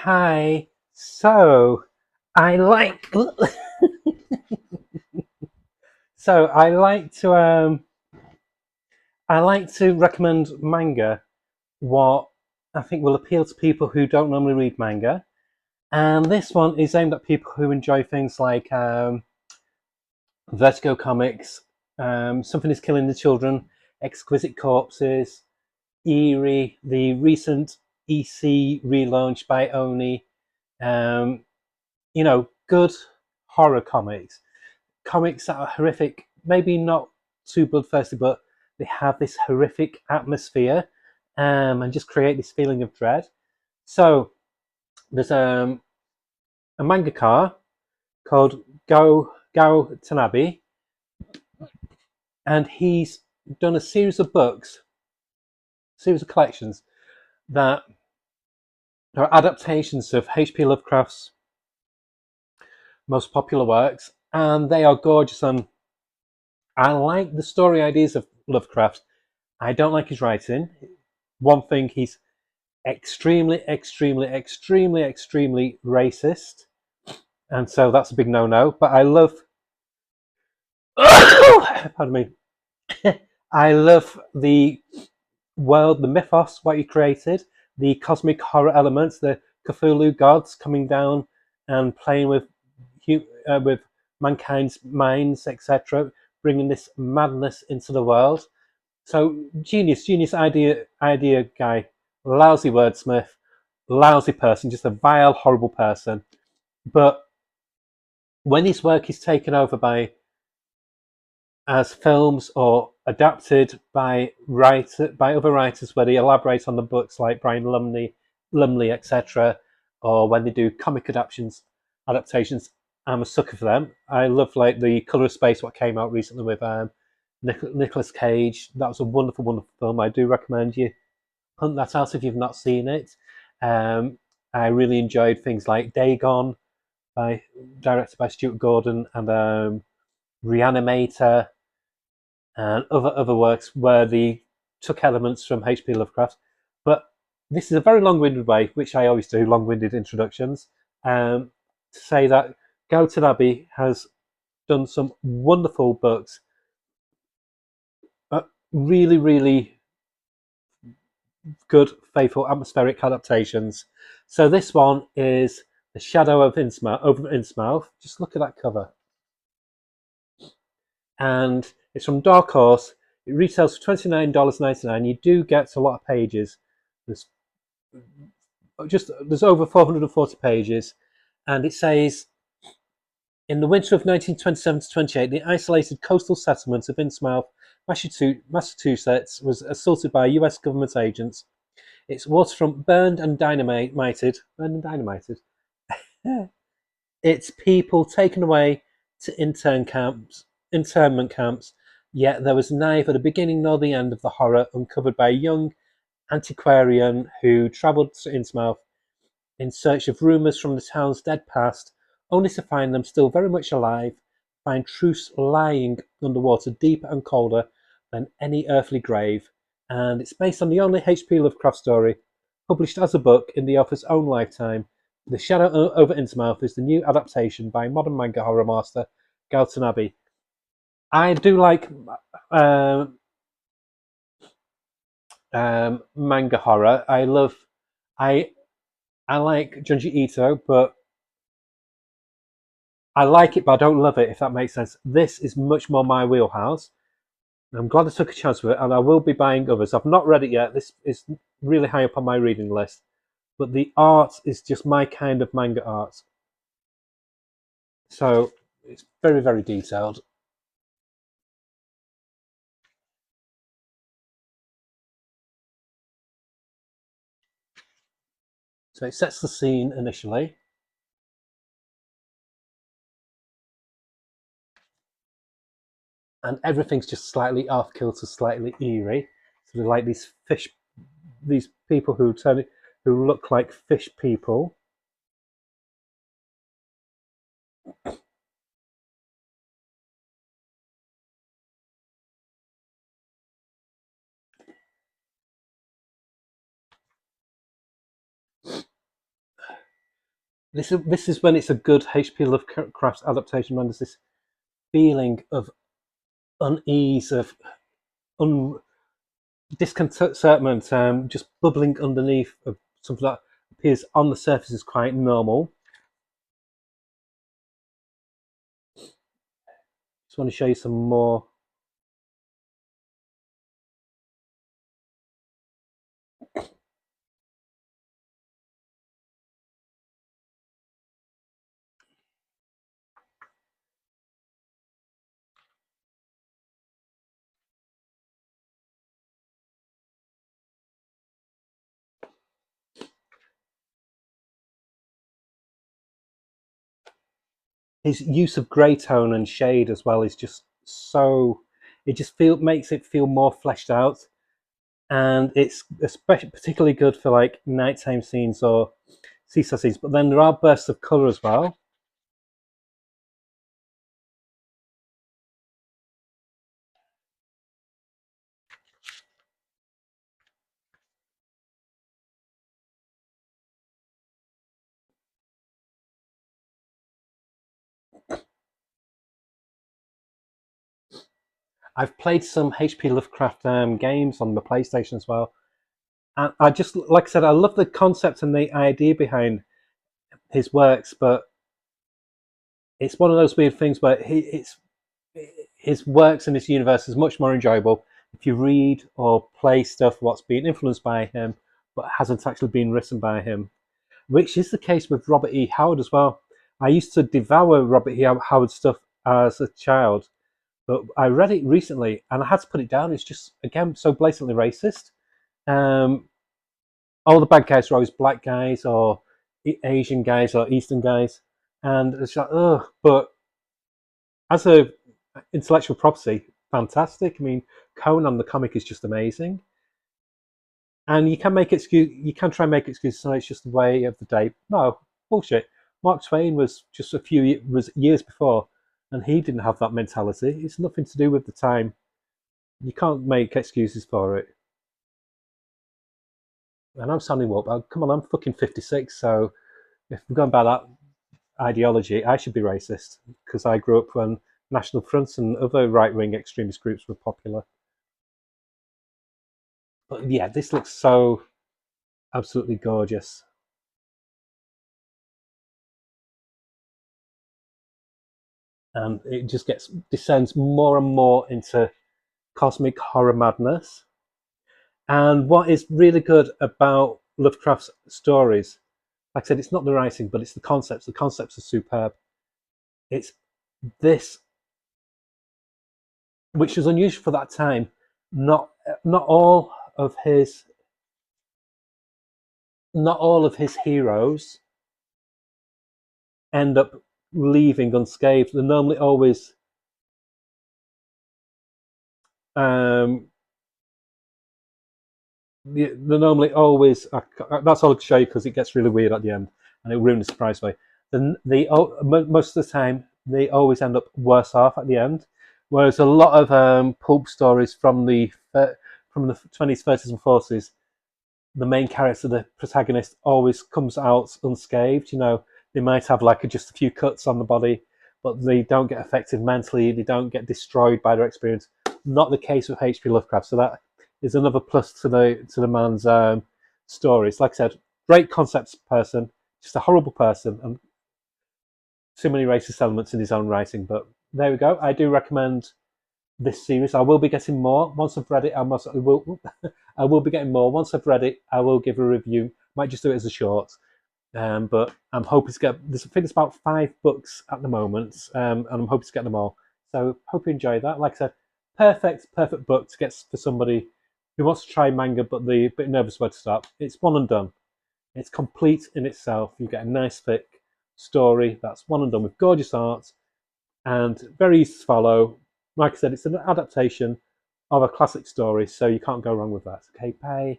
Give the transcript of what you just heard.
Hi. So I like so I like to recommend manga what I think will appeal to people who don't normally read manga. And this one is aimed at people who enjoy things like Vertigo comics, Something is Killing the Children, Exquisite Corpses, Eerie, the recent EC relaunch by Oni, um, good horror comics that are horrific, maybe not too bloodthirsty, but they have this horrific atmosphere and just create this feeling of dread. So there's a mangaka called Gao Tanabe, and he's done a series of books, series of collections that are adaptations of H.P. Lovecraft's most popular works, and they are gorgeous. And I like the story ideas of Lovecraft. I don't like his writing. One thing, he's extremely racist, and so that's a big no-no. But I love, pardon me, I love the world, the mythos, what he created, the cosmic horror elements, the Cthulhu gods coming down and playing with mankind's minds, etc., bringing this madness into the world. So genius idea guy, lousy wordsmith, lousy person, just a vile, horrible person. But when his work is taken over by as films or adapted by other writers, where they elaborate on the books like Brian Lumley, etc., or when they do comic adaptations, I'm a sucker for them. I love like the Color of Space, what came out recently with Nicolas Cage. That was a wonderful film. I do recommend you hunt that out if you've not seen it. Um, I really enjoyed things like Dagon, by directed by Stuart Gordon, and Reanimator, and other works where they took elements from H.P. Lovecraft. But this is a very long-winded way, which I always do, long-winded introductions, to say that Downton Abbey has done some wonderful books, really good, faithful, atmospheric adaptations. So this one is The Shadow of Innsmouth, over Innsmouth. Just look at that cover. And it's from Dark Horse. It retails for $29.99. You do get a lot of pages. There's there's over 440 pages, and it says, in the winter of 1927 to 28, the isolated coastal settlement of Innsmouth, Massachusetts, was assaulted by U.S. government agents. Its waterfront burned and dynamited. Its people taken away to internment camps. Yet there was neither the beginning nor the end of the horror uncovered by a young antiquarian who travelled to Innsmouth in search of rumours from the town's dead past, only to find them still very much alive, find truths lying underwater deeper and colder than any earthly grave. And it's based on the only H.P. Lovecraft story published as a book in the author's own lifetime. The Shadow over Innsmouth is the new adaptation by modern manga horror master Galton Abbey. I do like um, manga horror. I I like Junji Ito, but I like it, but I don't love it, if that makes sense. This is much more my wheelhouse. I'm glad I took a chance with it, and I will be buying others. I've not read it yet. This is really high up on my reading list. But the art is just my kind of manga art. So it's very detailed. So it sets the scene initially. And everything's just slightly off kilter, slightly eerie. So they're like these people who look like fish people. This is when it's a good HP Lovecraft adaptation, when there's this feeling of unease, of un, discontentment, just bubbling underneath of something that appears on the surface is quite normal. Just want to show you some more. His use of grey tone and shade as well is just so. It just makes it feel more fleshed out, and it's especially particularly good for like nighttime scenes or seaside scenes. But then there are bursts of color as well. I've played some HP Lovecraft games on the PlayStation as well, and I just, like I said, I love the concept and the idea behind his works, but it's one of those weird things where it's his works and his universe is much more enjoyable if you read or play stuff what's been influenced by him but hasn't actually been written by him, which is the case with Robert E. Howard as well. I used to devour Robert E. Howard stuff as a child, but I read it recently and I had to put it down. It's just, again, so blatantly racist. Um, all the bad guys are always black guys or Asian guys or Eastern guys, and it's like, ugh. But as a intellectual property, fantastic. I mean, Conan the comic is just amazing, and you can make excuse. You can try and make excuses. So it's just the way of the day. No bullshit. Mark Twain was just a few years before, and he didn't have that mentality. It's nothing to do with the time. You can't make excuses for it. And I'm sounding up. Come on, I'm fucking 56. So if we're going by that ideology, I should be racist because I grew up when National Front and other right-wing extremist groups were popular. But yeah, this looks so absolutely gorgeous, and it just descends more and more into cosmic horror madness. And what is really good about Lovecraft's stories, like I said, it's not the writing, but it's the concepts. The concepts are superb. It's this, which was unusual for that time. Not not all of his not all of his heroes end up leaving unscathed. They're normally always um, that's all I can show you because it gets really weird at the end and it ruins the surprise way. Most of the time they always end up worse off at the end, whereas a lot of pulp stories from the 20s, 30s, and 40s, the main character, the protagonist, always comes out unscathed. You know, they might have like just a few cuts on the body, but they don't get affected mentally. They don't get destroyed by their experience. Not the case with H.P. Lovecraft. So that is another plus to the man's stories. Like I said, great concepts person, just a horrible person, and too many racist elements in his own writing. But there we go. I do recommend this series. I will be getting more once I've read it. I will be getting more once I've read it. I will give a review. Might just do it as a short. But I'm hoping to get. I think there's about 5 books at the moment, and I'm hoping to get them all. So hope you enjoy that. Like I said, perfect book to get for somebody who wants to try manga but the bit nervous where to start. It's one and done. It's complete in itself. You get a nice thick story that's one and done with gorgeous art and very easy to follow. Like I said, it's an adaptation of a classic story, so you can't go wrong with that. Okay, bye.